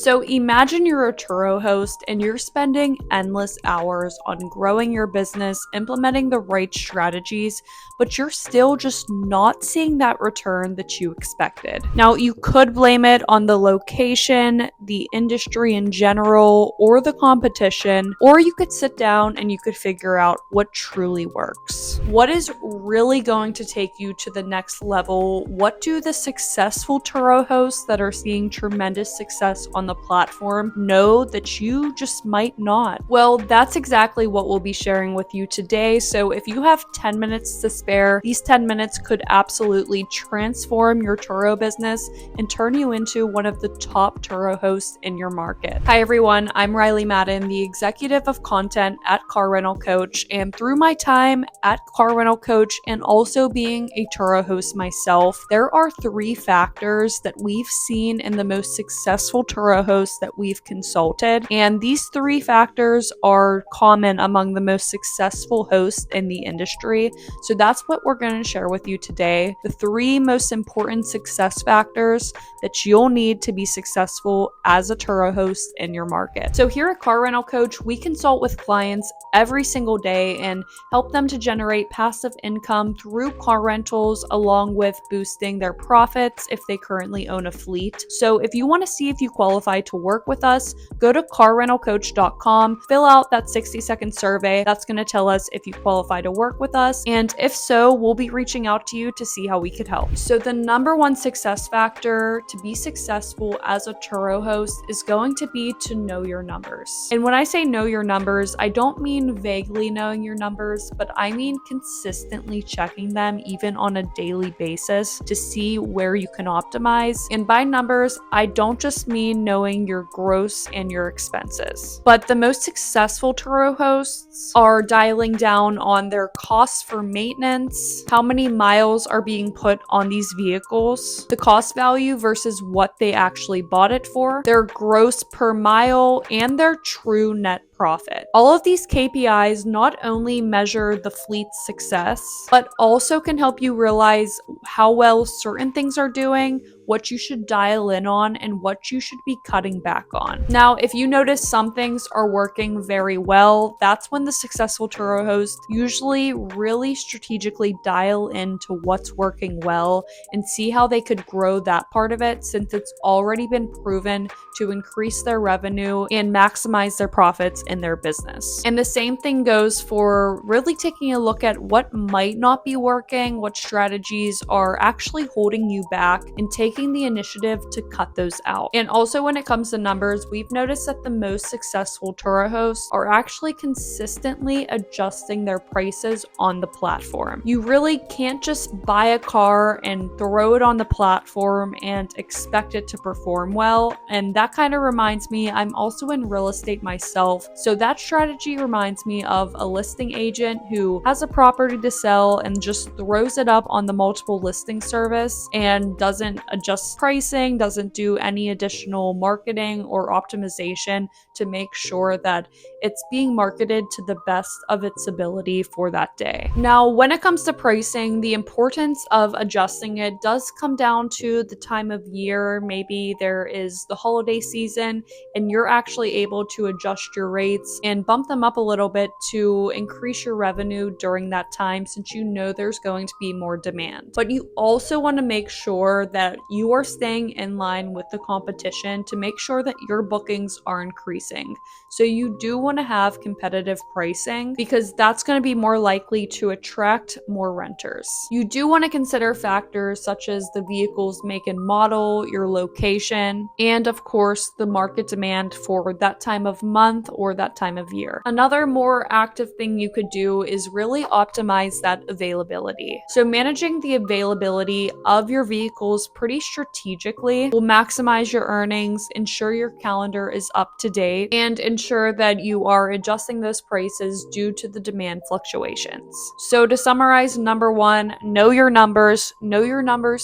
So imagine you're a TURO host and you're spending endless hours on growing your business, implementing the right strategies, but you're still just not seeing that return that you expected. Now, you could blame it on the location, the industry in general, or the competition, or you could sit down and you could figure out what truly works. What is really going to take you to the next level? What do the successful TURO hosts that are seeing tremendous success on the platform know that you just might not? Well, that's exactly what we'll be sharing with you today. So if you have 10 minutes to spare, these 10 minutes could absolutely transform your TURO business and turn you into one of the top TURO hosts in your market. Hi everyone, I'm Riley Madden, the executive of content at Car Rental Coach, and through my time at Car Rental Coach and also being a TURO host myself, there are 3 factors that we've seen in the most successful TURO hosts that we've consulted, and these 3 factors are common among the most successful hosts in the industry. So that's what we're going to share with you today, the 3 most important success factors that you'll need to be successful as a TURO host in your market. So here at Car Rental Coach, we consult with clients every single day and help them to generate passive income through car rentals, along with boosting their profits if they currently own a fleet. So if you want to see if you qualify to work with us, go to carrentalcoach.com, fill out that 60-second survey. That's going to tell us if you qualify to work with us, and if so, we'll be reaching out to you to see how we could help. So the number 1 success factor to be successful as a TURO host is going to be to know your numbers. And when I say know your numbers, I don't mean vaguely knowing your numbers, but I mean consistently checking them even on a daily basis to see where you can optimize. And by numbers, I don't just mean knowing your gross and your expenses. But the most successful TURO hosts are dialing down on their costs for maintenance, how many miles are being put on these vehicles, the cost value versus what they actually bought it for, their gross per mile, and their true net profit. All of these KPIs not only measure the fleet's success, but also can help you realize how well certain things are doing, what you should dial in on, and what you should be cutting back on. Now, if you notice some things are working very well, that's when the successful TURO host usually really strategically dial into what's working well and see how they could grow that part of it, since it's already been proven to increase their revenue and maximize their profits in their business. And the same thing goes for really taking a look at what might not be working, what strategies are actually holding you back, and taking the initiative to cut those out. And also when it comes to numbers, we've noticed that the most successful TURO hosts are actually consistently adjusting their prices on the platform. You really can't just buy a car and throw it on the platform and expect it to perform well. And that kind of reminds me, I'm also in real estate myself. So that strategy reminds me of a listing agent who has a property to sell and just throws it up on the multiple listing service and doesn't adjust pricing, doesn't do any additional marketing or optimization to make sure that it's being marketed to the best of its ability for that day. Now, when it comes to pricing, the importance of adjusting it does come down to the time of year. Maybe there is the holiday season and you're actually able to adjust your rates and bump them up a little bit to increase your revenue during that time, since you know there's going to be more demand. But you also want to make sure that you are staying in line with the competition to make sure that your bookings are increasing. So you do want to have competitive pricing, because that's going to be more likely to attract more renters. You do want to consider factors such as the vehicle's make and model, your location, and of course the market demand for that time of month or that time of year. Another more active thing you could do is really optimize that availability. So managing the availability of your vehicles pretty strategically will maximize your earnings, ensure your calendar is up to date, and ensure that you are adjusting those prices due to the demand fluctuations. So to summarize, number 1, know your numbers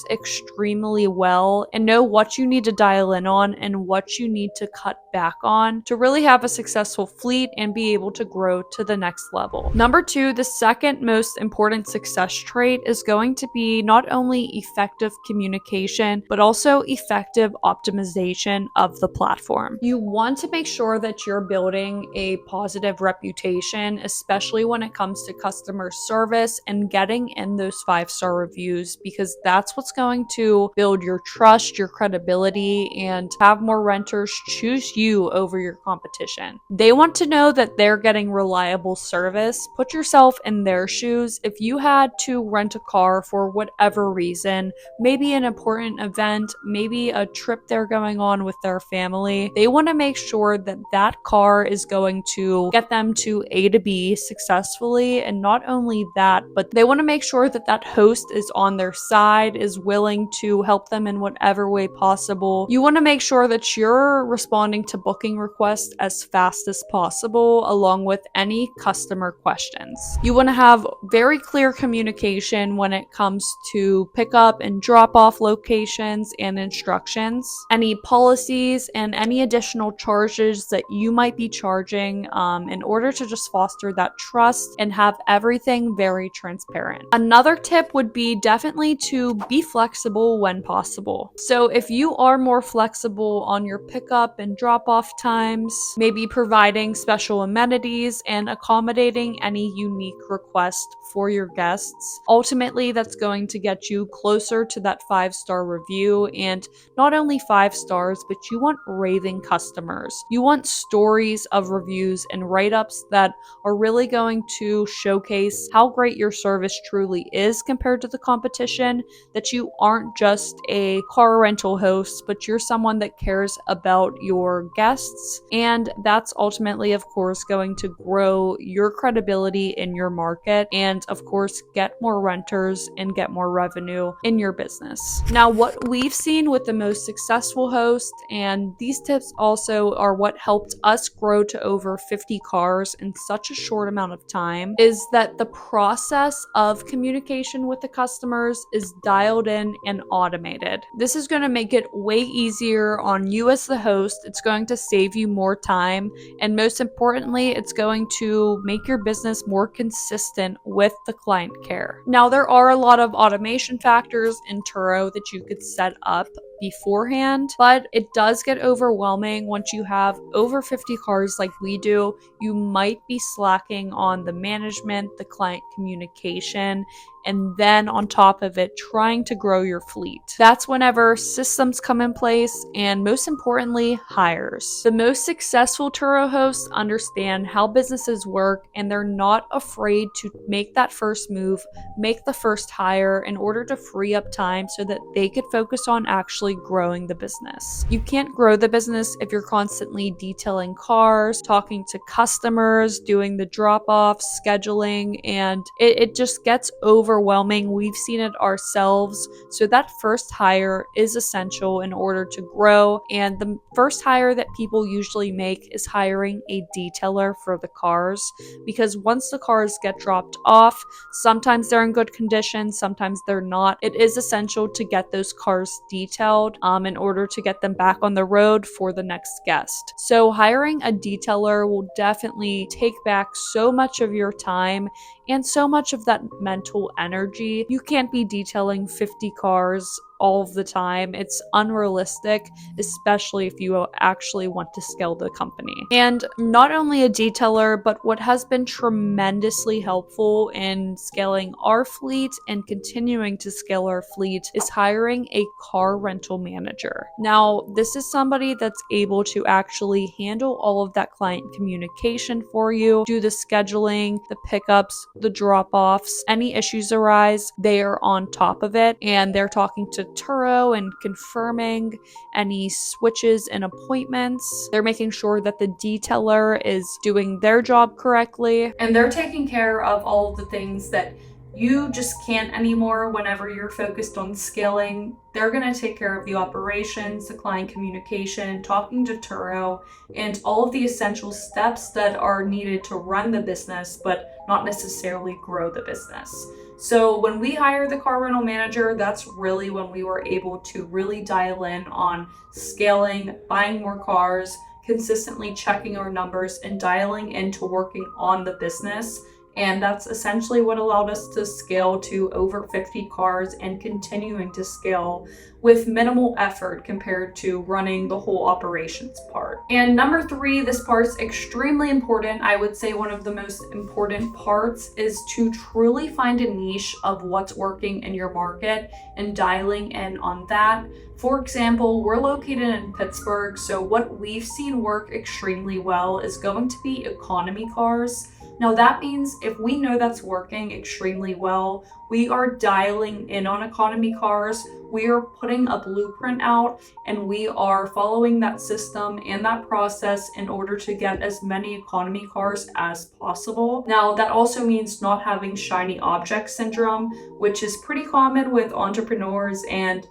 extremely well, and know what you need to dial in on and what you need to cut back on to really have a successful fleet and be able to grow to the next level. Number 2, the second most important success trait is going to be not only effective communication, communication, but also effective optimization of the platform. You want to make sure that you're building a positive reputation, especially when it comes to customer service and getting in those 5-star reviews, because that's what's going to build your trust, your credibility, and have more renters choose you over your competition. They want to know that they're getting reliable service. Put yourself in their shoes. If you had to rent a car for whatever reason, maybe an important event, maybe a trip they're going on with their family, they want to make sure that that car is going to get them to A to B successfully. And not only that, but they want to make sure that that host is on their side, is willing to help them in whatever way possible. You want to make sure that you're responding to booking requests as fast as possible, along with any customer questions. You want to have very clear communication when it comes to pickup and drop off locations and instructions, any policies, and any additional charges that you might be charging in order to just foster that trust and have everything very transparent. Another tip would be definitely to be flexible when possible. So if you are more flexible on your pickup and drop off times, maybe providing special amenities and accommodating any unique request for your guests, ultimately that's going to get you closer to that 5-star review. And not only 5 stars, but you want raving customers. You want stories of reviews and write-ups that are really going to showcase how great your service truly is compared to the competition, that you aren't just a car rental host, but you're someone that cares about your guests. And that's ultimately, of course, going to grow your credibility in your market and, of course, get more renters and get more revenue in your business. Now, what we've seen with the most successful hosts, and these tips also are what helped us grow to over 50 cars in such a short amount of time, is that the process of communication with the customers is dialed in and automated. This is going to make it way easier on you as the host. It's going to save you more time, and most importantly, it's going to make your business more consistent with the client care. Now, there are a lot of automation factors in TURO that you could set up beforehand, but it does get overwhelming once you have over 50 cars like we do. You might be slacking on the management, the client communication, and then on top of it, trying to grow your fleet. That's whenever systems come in place, and most importantly, hires. The most successful TURO hosts understand how businesses work, and they're not afraid to make that first move, make the first hire in order to free up time so that they could focus on actually growing the business. You can't grow the business if you're constantly detailing cars, talking to customers, doing the drop-offs, scheduling, and it just gets overwhelming. We've seen it ourselves. So that first hire is essential in order to grow. And the first hire that people usually make is hiring a detailer for the cars, because once the cars get dropped off, sometimes they're in good condition, sometimes they're not. It is essential to get those cars detailed in order to get them back on the road for the next guest. So hiring a detailer will definitely take back so much of your time and so much of that mental energy. You can't be detailing 50 cars all of the time. It's unrealistic, especially if you actually want to scale the company. And not only a detailer, but what has been tremendously helpful in scaling our fleet and continuing to scale our fleet is hiring a car rental manager. Now, this is somebody that's able to actually handle all of that client communication for you, do the scheduling, the pickups, the drop-offs. Any issues arise, they are on top of it, and they're talking to TURO and confirming any switches and appointments. They're making sure that the detailer is doing their job correctly, and they're taking care of all of the things that you just can't anymore whenever you're focused on scaling. They're going to take care of the operations, the client communication, talking to TURO, and all of the essential steps that are needed to run the business, but not necessarily grow the business. So when we hire the car rental manager, that's really when we were able to really dial in on scaling, buying more cars, consistently checking our numbers, and dialing into working on the business And that's essentially what allowed us to scale to over 50 cars and continuing to scale with minimal effort compared to running the whole operations part. And number 3, this part's extremely important. I would say one of the most important parts is to truly find a niche of what's working in your market and dialing in on that. For example, we're located in Pittsburgh, so what we've seen work extremely well is going to be economy cars. Now that means if we know that's working extremely well, we are dialing in on economy cars, we are putting a blueprint out, and we are following that system and that process in order to get as many economy cars as possible. Now that also means not having shiny object syndrome, which is pretty common with entrepreneurs and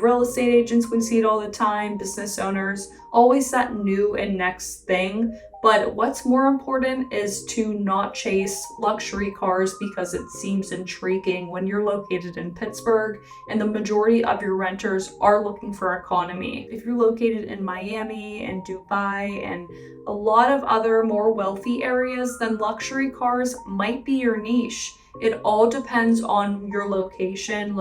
real estate agents, we see it all the time, business owners, always that new and next thing. But what's more important is to not chase luxury cars because it seems intriguing when you're located in Pittsburgh and the majority of your renters are looking for economy. If you're located in Miami and Dubai and a lot of other more wealthy areas, then luxury cars might be your niche. It all depends on your location.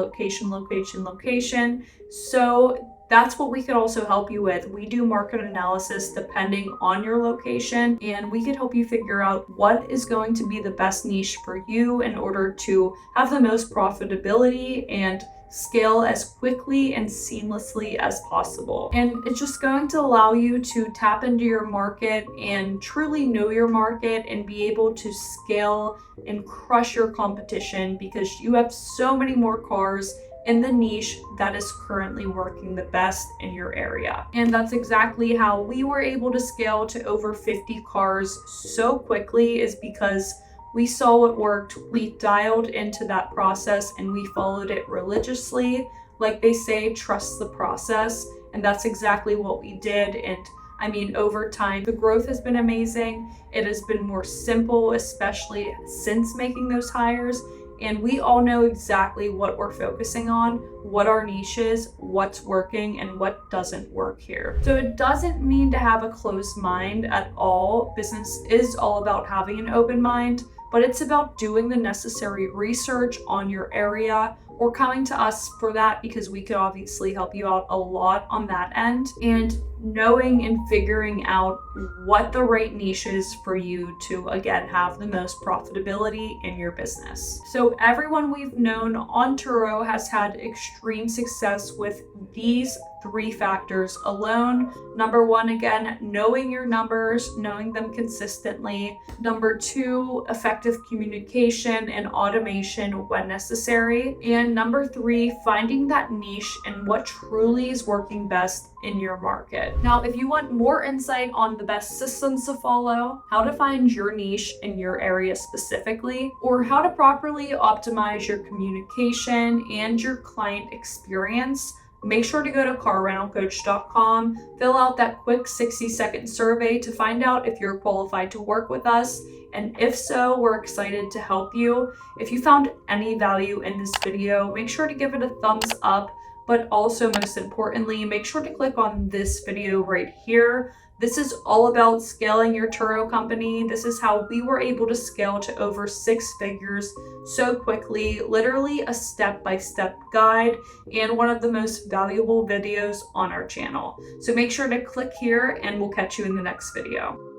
So that's what we could also help you with. We do market analysis depending on your location, and we could help you figure out what is going to be the best niche for you in order to have the most profitability and scale as quickly and seamlessly as possible. And it's just going to allow you to tap into your market and truly know your market and be able to scale and crush your competition because you have so many more cars in the niche that is currently working the best in your area. And that's exactly how we were able to scale to over 50 cars so quickly, is because we saw what worked, we dialed into that process, and we followed it religiously. Like they say, trust the process. And that's exactly what we did. And over time, the growth has been amazing. It has been more simple, especially since making those hires. And we all know exactly what we're focusing on, what our niche is, what's working, and what doesn't work here. So it doesn't mean to have a closed mind at all. Business is all about having an open mind, but it's about doing the necessary research on your area or coming to us for that, because we could obviously help you out a lot on that end, and knowing and figuring out what the right niche is for you to, again, have the most profitability in your business. So everyone we've known on TURO has had extreme success with these 3 factors alone. Number 1, again, knowing your numbers, knowing them consistently. Number 2, effective communication and automation when necessary. And number 3, finding that niche and what truly is working best in your market. Now, if you want more insight on the best systems to follow, how to find your niche in your area specifically, or how to properly optimize your communication and your client experience, make sure to go to carrentalcoach.com, fill out that quick 60-second survey to find out if you're qualified to work with us. And if so, we're excited to help you. If you found any value in this video, make sure to give it a thumbs up. But also, most importantly, make sure to click on this video right here. This is all about scaling your TURO company. This is how we were able to scale to over 6 figures so quickly, literally a step-by-step guide and one of the most valuable videos on our channel. So make sure to click here and we'll catch you in the next video.